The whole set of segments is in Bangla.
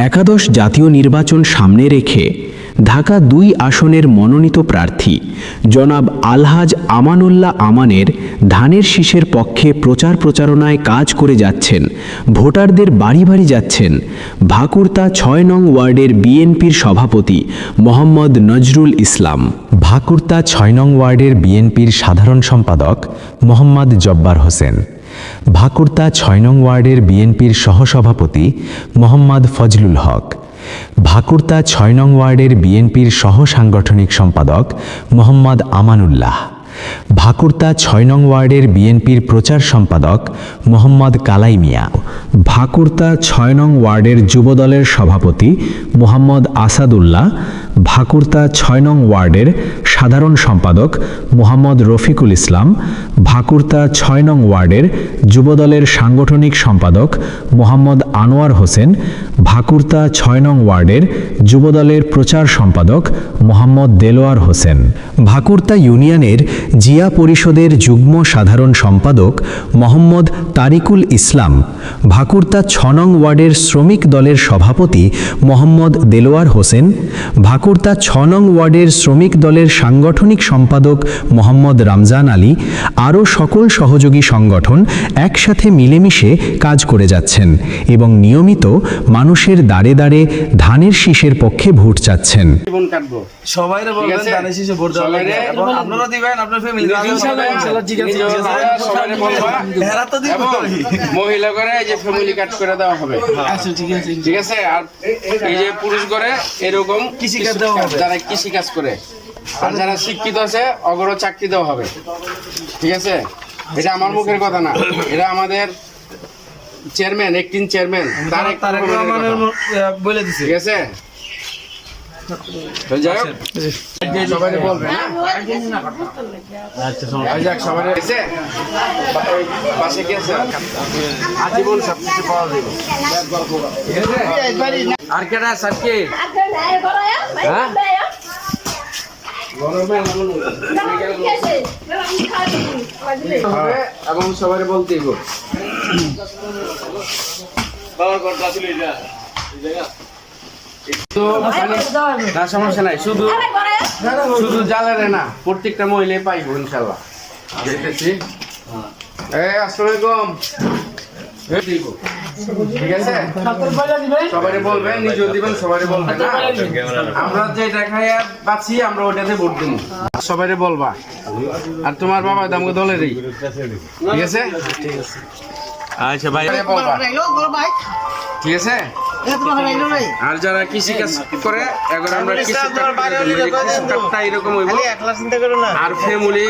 একাদশ জাতীয় নির্বাচন সামনে রেখে ঢাকা ২ আসনের মনোনীত প্রার্থী জনাব আলহাজ আমানুল্লাহ আমানের ধানের শীষের পক্ষে প্রচার প্রচারণায় কাজ করে যাচ্ছেন, ভোটারদের বাড়ি বাড়ি যাচ্ছেন ভাকুরতা ৬ নং ওয়ার্ডের বিএনপির সভাপতি মোহাম্মদ নজরুল ইসলাম। ভাকুরতা ৬ নং ওয়ার্ডের বিএনপির সাধারণ সম্পাদক মোহাম্মদ জব্বার হোসেন, ভাকুরতা ৬ নং ওয়ার্ডের বিএনপির সহসভাপতি মোহাম্মদ ফজলুল হক, ভাকুরতা ৬ নং ওয়ার্ডের বিএনপির সহ সাংগঠনিক সম্পাদক মোহাম্মদ আমানুল্লাহ, ভাকুরতা ৬ নং ওয়ার্ডের বিএনপির প্রচার সম্পাদক মোহাম্মদ কালাই মিয়া, ভাকুরতা ৬ নং ওয়ার্ডের যুবদলের সভাপতি মোহাম্মদ আসাদুল্লাহ, ভাকুরতা ৬ নং ওয়ার্ডের সাধারণ সম্পাদক মোহাম্মদ রফিকুল ইসলাম, ভাকুরতা ৬ নং ওয়ার্ডের যুবদলের সাংগঠনিক সম্পাদক মোহাম্মদ আনোয়ার হোসেন, ভাকুরতা ৬ নং ওয়ার্ডের যুবদলের প্রচার সম্পাদক মোহাম্মদ দেলোয়ার হোসেন, ভাকুরতা ইউনিয়নের জিয়া পরিষদের যুগ্ম সাধারণ সম্পাদক মোহাম্মদ তারিকুল ইসলাম, ভাকুরতা ৬ নং ওয়ার্ডের শ্রমিক দলের সভাপতি মোহাম্মদ দেলোয়ার হোসেন, ভাকুরতা ৬ নং ওয়ার্ডের শ্রমিক দলের সাংগঠনিক সম্পাদক মোহাম্মদ রমজান আলী আরও সকল সহযোগী সংগঠন একসাথে মিলেমিশে কাজ করে যাচ্ছেন এবং নিয়মিত মানুষের দাঁড়ে দাঁড়ে ধানের শীষের পক্ষে ভোট চাচ্ছেন। সবাইরে বলবেন ধানের শীষে ভোট দেওয়ার লাগে এবং আপনারা দিবেন আপনার ফ্যামিলি ইনশাআল্লাহ ঠিক আছে সবাইরে বলবা হেরা তো দিব মহিলা করে এই যে ফ্যামিলি কাট করে দেওয়া হবে। আচ্ছা ঠিক আছে আর এই যে পুরুষ করে এরকম কৃষি কাজ দেওয়া হবে, যারা কৃষি কাজ করে আর যারা শিক্ষিত আছে অগর চাকরি দেওয়া হবে। ঠিক আছে, এটা আমার মুখের কথা না, এটা আমাদের চেয়ারম্যান একদিন চেয়ারম্যান তার বলে দিছে। ঠিক আছে, যাই হোক সবাই বলবেন সবাই পাশে কি আছে আজীবন সবকিছু পাওয়া যাবে। আর কেটা স্যার কি হ্যাঁ এবং সবাই বলতেই না সমস্যা নাই, শুধু শুধু জ্বালারে না প্রত্যেকটা মহিলাই পাইব ইনশাল্লাহ। দেখতেছি আসসালামাইকুম ঠিক আছে, সবাই বলবেন নিজেও দিবেন সবাই বলবেন। আমরা যেটা খাইয়া পাচ্ছি আমরা ওইটাতে ভোট দিব, সবাই বলবা। আর তোমার বাবা আমাকে দলেরই ঠিক আছে। আচ্ছা ভাই বলবা ঠিক আছে। আর যারা কৃষি কাজ করে এখন আমরা কৃষিটা এরকম হইব আর ফ্যামিলি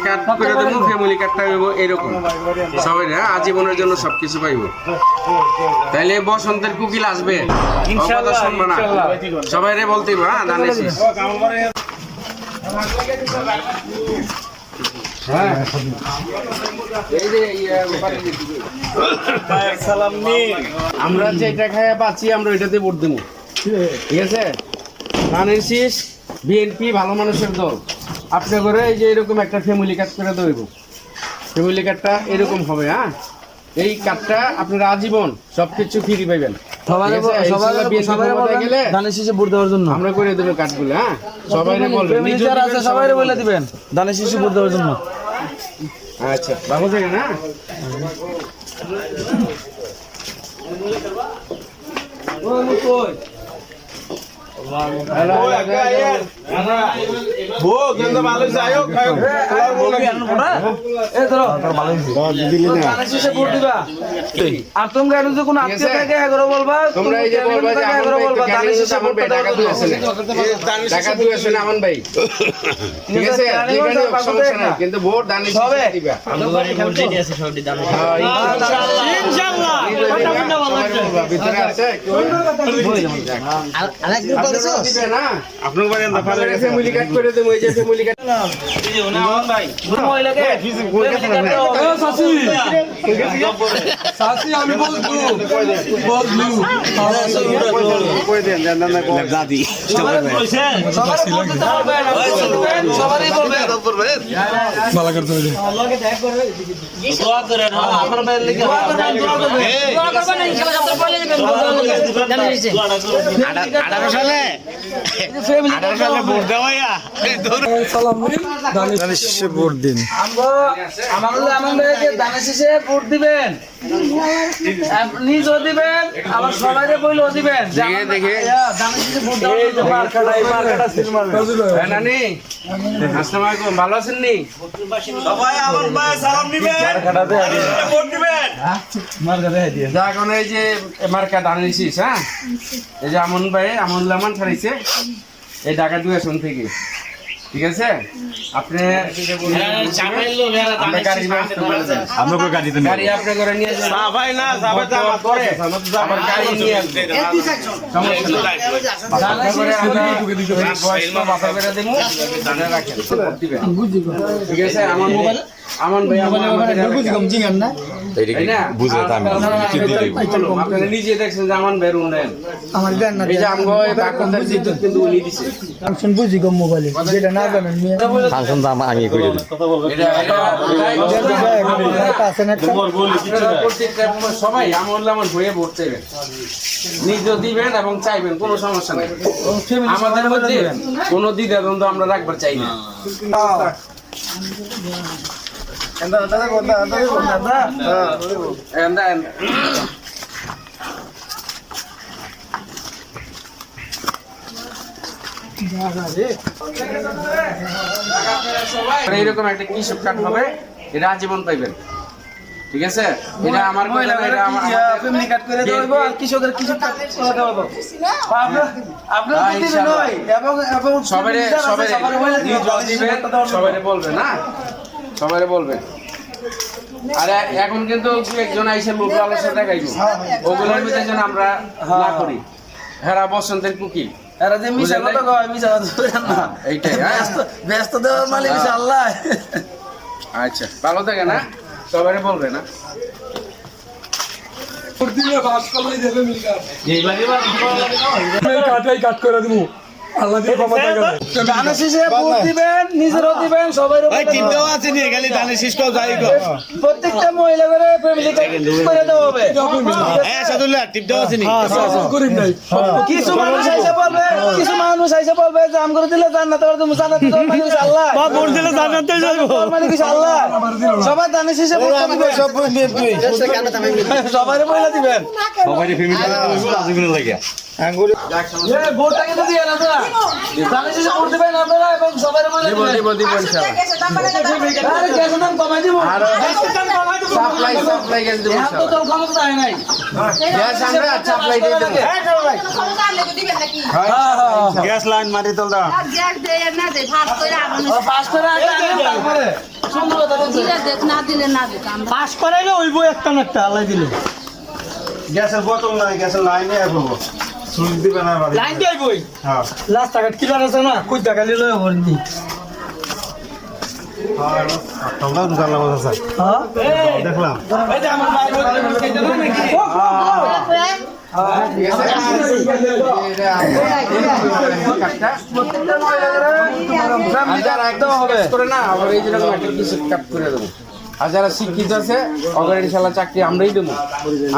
কাট করে দেবো, ফ্যামিলি কাটটা হইব এরকম সবাই আজীবনের জন্য সবকিছু পাইব। তাইলে বসন্তের কুকিল আসবে সবাই রে বলতে হ্যাঁ জানিস। আমরা যেটা খাইয়া পাচ্ছি আমরা ওইটাতে ভোট দেবো। ঠিক আছে, ধানের শীষ বিএনপি ভালো মানুষের দল। আপনি করে এই যে এরকম একটা ফ্যামিলি কার্ড করে দেব, ফ্যামিলি কার্ডটা এরকম হবে। হ্যাঁ, এই কার্ডটা আপনারা আজীবন সবকিছু ফ্রি পাইবেন। ধানের শীষে ভোট দেওয়ার জন্য আমরা করে দেবো কার্ডগুলো। হ্যাঁ, সবাই বলবেন সবাই বলে দিবেন ধানের শীষে ভোট দেওয়ার জন্য। আচ্ছা ভালো থাকেন। হ্যাঁ আর তোমরা কোনো আত্মীয় থাকে এগারো বলবা, তোমরা এই যে বলবা যে এগারো বলবা টাকা দিয়ে আসেন আমান ভাই। ঠিক আছে, সমস্যা নাই, কিন্তু ভোট দানি দিবা। ইনশাআল্লাহ ভিতরে আছে দিবে না আপনার বাড়ি আনতে পারলে ফ্যামিলি কাট করে দেবো এই যে ফ্যামিলি কাট নিজও দিবেন আবার সবাই বইলেও দিবেন দেখে নানি আসসালামু আলাইকুম ভালো আছেন নি এখন এই যে মার্কা দাঁড়িয়েছিস হ্যাঁ এই যে আমন ভাই আমন ছাড়িয়েছে এই ঢাকা 2 আসন থেকে ঠিক আছে আপনি গাড়ি আপনি করে নিয়ে যান ভাই না করে আমার গাড়ি নিয়ে মাথা করে দেবো রাখেন ঠিক আছে আমার মোবাইল আমন ভাই আপনারা নিজে দেখছেন যে আমন ভাইয়ের উন্নয়ন এই যে আমগো বাকন্দার জিদ্দত কিন্তু উনি দিছে বুঝি গো মোবাইলে যেটা না জানেন ফাংশন দাম আমি করে দিই সবাই আমন ভয়ে ভোট চাইবেন নিজে দিবেন এবং চাইবেন কোনো সমস্যা নাই আমাদের মধ্যে কোনো দ্বিধাদ্বন্দ্ব আমরা রাখবার চাই না এইরকম একটা কৃষক কার্ড হবে এটা আজীবন পাইবেন ঠিক আছে এটা আমার ফ্যামিলি কাট করে দেব আর কৃষকের কৃষক কাট করে দেব আপনারা দিবেন নয় এবং সবারে বলবেন না সবারে বলবেন আর এখন কিন্তু একজন আইসে লোক আলোচনা দেখাইবো ওগুলোর ভিতরে যেন আমরা না করি হেরা বসন্তের কুকি এরা যে মিশা কথা কয় মিশা কথা বলেন না এইটাই ব্যস্ত দেওয়ার মালিক আল্লাহ আচ্ছা ভালো থাকে না সবারে বলবে না কাট করে দিব আল্লাহ দিয়ে ক্ষমতা করে দানের শীষে ভোট দিবেন নিজেরও দিবেন সবাই প্রত্যেকটা মহিলা করে ফ্যামিলি করে দেওয়া হবে কিছু মানুষ আইসা বলবে যে আম করে দিলে জান্নাত আল্লাহ আল্লাহ সবাই দানের শীষে সবাই মহিলা দিবেন ভোটটা কিন্তু দিয়ে না আপনারা দানের শীষে ভোট দিবেন আপনারা এবং সবাই মহিলা গ্যাসের দাম কমাই দিব সাপ্লাই গ্যাস দেব এখন তো ক্ষমতা হয় নাই গ্যাস আমরা সাপ্লাই দিয়ে দেব গ্যাস লাইন মারি তোল দাও পাস করে তারপরে সুন্দর কথা বলছে পাস করাইলে হইব একটা না একটা আল্লাহ দিলে গ্যাসের বোতল নাই গ্যাসের লাইনে আসবো সুইচ দিবে না বাড়ি লাইন দিয়ে বই হ্যাঁ লাস্ট টাকা কিলার আছে না কই টাকা নিলে হলনি তোমরা দোকান লাগা আছে হ্যাঁ দেখলাম এই যে আমার ভাই বলতে কেটে না নাকি আর যারা শিক্ষিত আছে ইনশাল্লাহ চাকরি আমরাই দেবো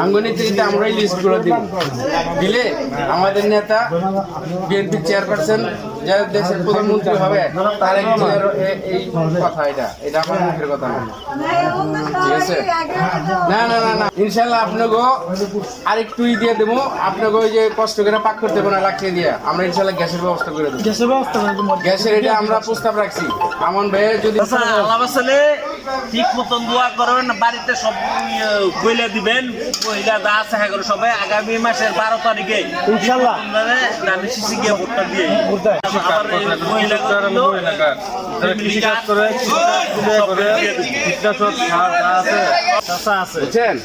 আঙ্গনীতিতে আমরাই লিস্ট করে দিব দিলে আমাদের নেতা বিএনপি চেয়ারপারসন যারা দেশের প্রধানমন্ত্রী হবে তার এই কথা এটা আমার মুখের কথা না ঠিক আছে না না না না ইনশাল্লাহ আপনাকে আরেকটু দিয়ে দেবো আপনাকে ওই যে কষ্ট করে পাক করতে পারে লাগিয়ে দিয়ে আমরা ইনশাল্লাহ গ্যাসের ব্যবস্থা করে দেবো গ্যাসের এটা আমরা প্রস্তাব রাখছি আমন ভাই যদি ঠিক মতন দোয়া করবেন বাড়িতে সব কইলে দিবেন মহিলা যা আছে সবাই আগামী মাসের 12 তারিখে ইনশাআল্লাহ দানের শীষে গিয়ে ভোটটা দিয়ে বুঝছেন?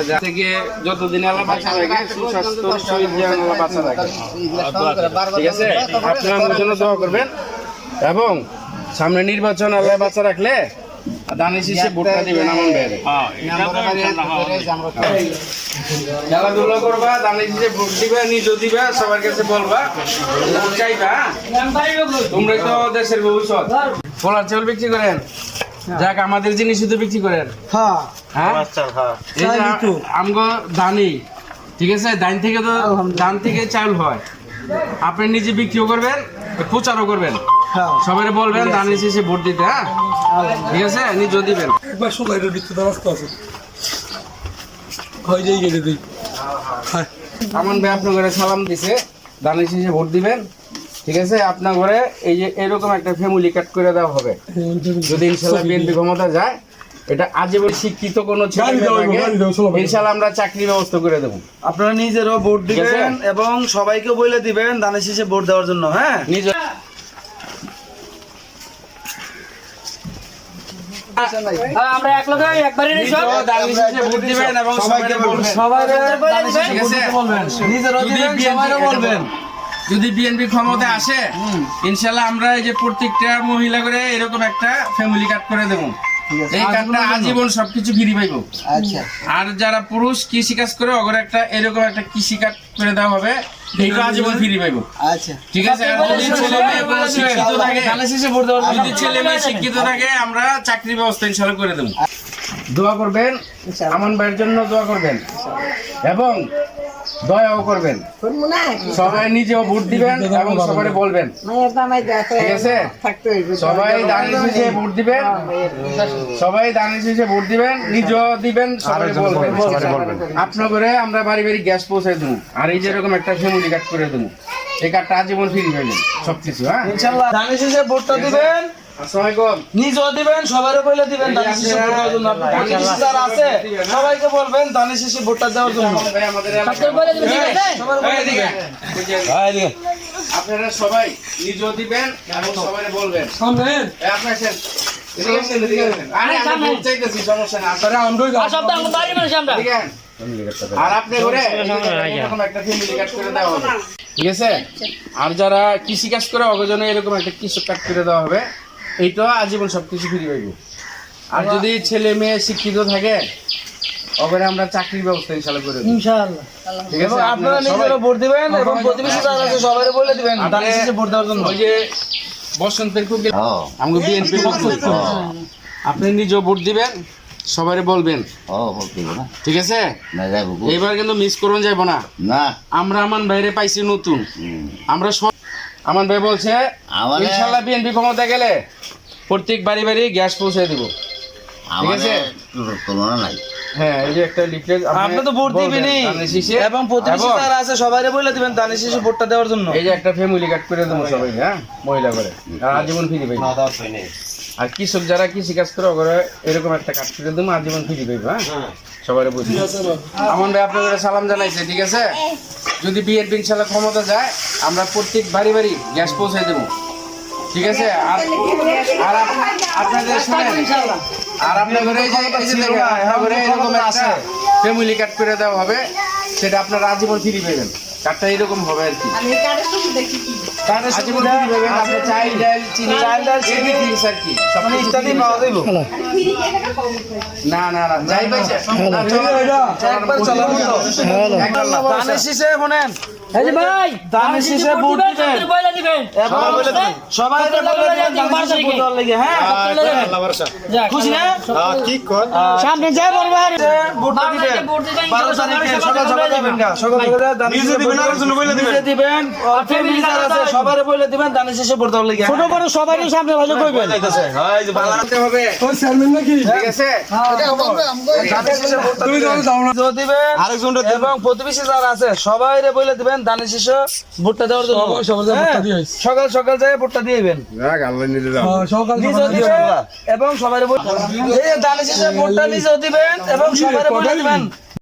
যাতে গিয়ে যতদিন আল্লাহ বাঁচা রাখে সুস্বাস্থ্য শরীর জীবন আল্লাহ বাঁচা রাখে। ঠিক আছে, আপনারা আমার জন্য দোয়া করবেন এবং সামনে নির্বাচন আল্লাহ বাঁচা রাখলে দানের শীষে ভোটটা দিবেন আমার ভাইয়ের। খেলাধুলা করবা, দানের শীষে ভোট দিবা, নিজও দিবা, সবার কাছে বলবা ভোট চাইবা। তোমরাই তো দেশের ভবিষ্যৎ। পোলার চাউল বিক্রি করেন, যাক আমাদের জিনিসই তো বিক্রি করেন। হ্যাঁ হ্যাঁ, এই যে আমগো ধানি, ঠিক আছে, ধান থেকে চাউল হয়। আপনি নিজে বিক্রিও করবেন, প্রচারও করবেন, হ্যাঁ সবাই বলবেন ধানের শীষে ভোট দিতে। হ্যাঁ, ঠিক আছে, নিজেও দিবেন। একবার শোনা এটা দিতে তো রাস্তা আছে হয় যাই গেলে দিই আমন ভাই আপনার ঘরে সালাম দিছে, ধানের শীষে ভোট দিবেন। ঠিক আছে, আপনার ঘরে এই যে এরকম একটা ফ্যামিলি কাট করে দেওয়া হবে যদি ইনশাল্লাহ বিএনপি ক্ষমতা যায়। এটা আজীবন শিক্ষিত কোনো ছেলে ইনশাল্লাহ আমরা চাকরির ব্যবস্থা করে দেবো। আপনারা নিজেরও ভোট ঠিক আছে? দিবেন এবং সবাইকে বলে দিবেন ধানের শীষে ভোট দেওয়ার জন্য। হ্যাঁ, নিজে আমরা এক লোকে একবারই নিজেও ধানের শীষে ভোট দিবেন এবং সবাইকে বলবেন। ঠিক আছে? নিজেরও যদি দিবেন, সবাইকে বলবেন। যদি বিএনপি ক্ষমতায় আসে ইনশাল্লাহ আমরা এই যে প্রত্যেকটা মহিলা করে এরকম একটা ফ্যামিলি কার্ড করে দেবো। এই কার্ডটা আজীবন সবকিছু ফ্রি পাইবো। আচ্ছা, আর যারা পুরুষ কৃষি কাজ করে ওগরে একটা এরকম একটা কৃষি কার্ড করে দেওয়া হবে, এইটা আজীবন ফ্রি পাইবো। আচ্ছা, ঠিক আছে, আর যদি ছেলে মেয়ে কোনো শিক্ষিত থাকে, ধানের শীষে ভোট দেওয়ার জন্য যদি ছেলে মেয়ে শিক্ষিত থাকে আমরা চাকরি ব্যবস্থা ইনশাল্লাহ করে দেবো। দোয়া করবেন, আমান ভাইয়ের জন্য দোয়া করবেন এবং দয়াও করবেন। সবাই নিজেও ভোট দিবেন এবং সবাই বলবেন। ঠিক আছে, সবাই ধানের শীষে ভোট দিবেন, সবাই ধানের শীষে ভোট দিবেন, নিজেও দিবেন, সবাই বলবেন। আপনার ঘরে আমরা বাড়ি বাড়ি গ্যাস পৌঁছাই দেবো, আর এই যেরকম একটা ফ্যামিলি কার্ড করে দেবো। এই কার্ডটা আজীবন ফ্রি পাইবেন সবকিছু। হ্যাঁ, ইনশাআল্লাহ ধানের শীষে ভোটটা দিবেন, আসসালামু আলাইকুম। নিজেও দিবেন, সবাইকে বলে দিবেন ধানের শীষে ভোট দেওয়ার জন্য। ধানের শীষে যারা আছে সবাইকে বলবেন ধানের শীষে ভোটটা দেওয়ার জন্য। ভাই আমাদের বলে দিবেন, ঠিক আছে? সবাই বলে দিবেন। আপনারা সবাই নিজেও দিবেন এবং সবাই বলবেন। আপনার আমি ভোট চাইতেছি, সমস্যা না। আপনারা আর সব তো আমার বাড়ির মানুষ আমরা। ঠিক আছে? আর আপনি ঘরে এরকম একটা ফ্যামিলি কার্ড করে দেওয়া হবে। ঠিক আছে, আর যারা কৃষি কাজ করে অগজনে এরকম একটা কৃষক কার্ড করে দেওয়া হবে। এইটা আজীবন সবকিছু ফ্রি পাইব। আর যদি ছেলে মেয়ে শিক্ষিত থাকে ওখানে আমরা চাকরির ব্যবস্থা ইনশাআল্লাহ করে দেব। ইনশাআল্লাহ। ঠিক এবং আছে, আপনারা নিজেরা ভোট দিবেন এবং প্রতিবেশী যারা আছে সবাইকে বলে দিবেন ধানের শীষে ভোট দেওয়ার জন্য। ওই যে বসন্তের খুব আমাকে বিএনপি আপনি নিজেও ভোট দিবেন, সবাই বলবেন। ঠিক আছে, এইবার কিন্তু মিস করুন যাবো না। আমরা আমান ভাইরে পাইছি নতুন, আমরা সব আমান ভাই বলছে ইনশাআল্লাহ বিএনপি ক্ষমতা গেলে প্রত্যেক বাড়ি বাড়ি গ্যাস পৌঁছে দিব। ঠিক আছে, হ্যাঁ, এই যে একটা লিফলেট আপনি তো ভোট দিবেনই এবং প্রতিবেশী যারা আছে সবাইকে বলে দিবেন ধানের শীষে ভোটটা দেওয়ার জন্য। এই যে একটা ফ্যামিলি কার্ড করে দেবো সবাই। হ্যাঁ, মহিলা করে আর আজীবন ফ্রি পাইবে। আর কৃষক যারা কৃষি কাজ করে ওরা এরকম একটা কাজ করে দেবো, আজীবন ফ্রি পাইবে। হ্যাঁ, সবাই বুঝি আমন ভাই আপনাদের সালাম জানাইছে। ঠিক আছে, যদি বিএনপি ইনশাআল্লাহ ক্ষমতা যায় আমরা প্রত্যেক বাড়ি বাড়ি গ্যাস পৌঁছে দেবো। ঠিক আছে, আর আপনাদের শুনেন, আর আপনার ঘরে এই যে দেখেন, আপনার ঘরে এরকম একটা ফ্যামিলি কার্ড করে দেওয়া হবে, সেটা আপনারা আজীবন ফ্রি পাবেন। কার্ডটা এরকম হবে আর কি, আজীবন ফ্রি পাবেন। আপনি চাল ডাল চিনি এভরিথিং আর কি সব ইত্যাদি পাওয়া যাবে। না না না, যাই পাইছে একবার চালাবো তো। ধানের শীষে শুনেন, এই যে ভাই ধানের শীষে ভোট দিবেন বলে দিবেন। এবং সবাইকে বলে দিবেন ধানের শীষে ভোট দেওয়ার লাগি। হ্যাঁ, খুশি না? সামনে যাই বলবো আর ভোটটা দিবেন 12 তারিখে সকাল সকাল দিবেন। সকাল সকাল ধানের শীষে দিবেন, আরেকজন বলে দিবেন, ফ্যামিলি যারা আছে সবাইকে বলে দিবেন ধানের শীষে ভোট দেওয়ার লাগি। ছোট বড় সবারই সামনে ভালো কইবেন। এই যে ভালো বানাতে হবে। ওই চেয়ারম্যান নাকি ঠিক আছে, ধানের শীষে ভোটটা দিবেন এবং প্রতিবেশী যারা আছে সবাইকে বলে দিবেন ধানের শীষে ভোটটা দেওয়ার জন্য। সকাল সকাল যাই ভোটটা দিবেন, সকাল নিজেও দিবেন এবং সবাই এই ধানের শীষে ভোটটা নিজেও দিবেন এবং সবাই বলে দিবেন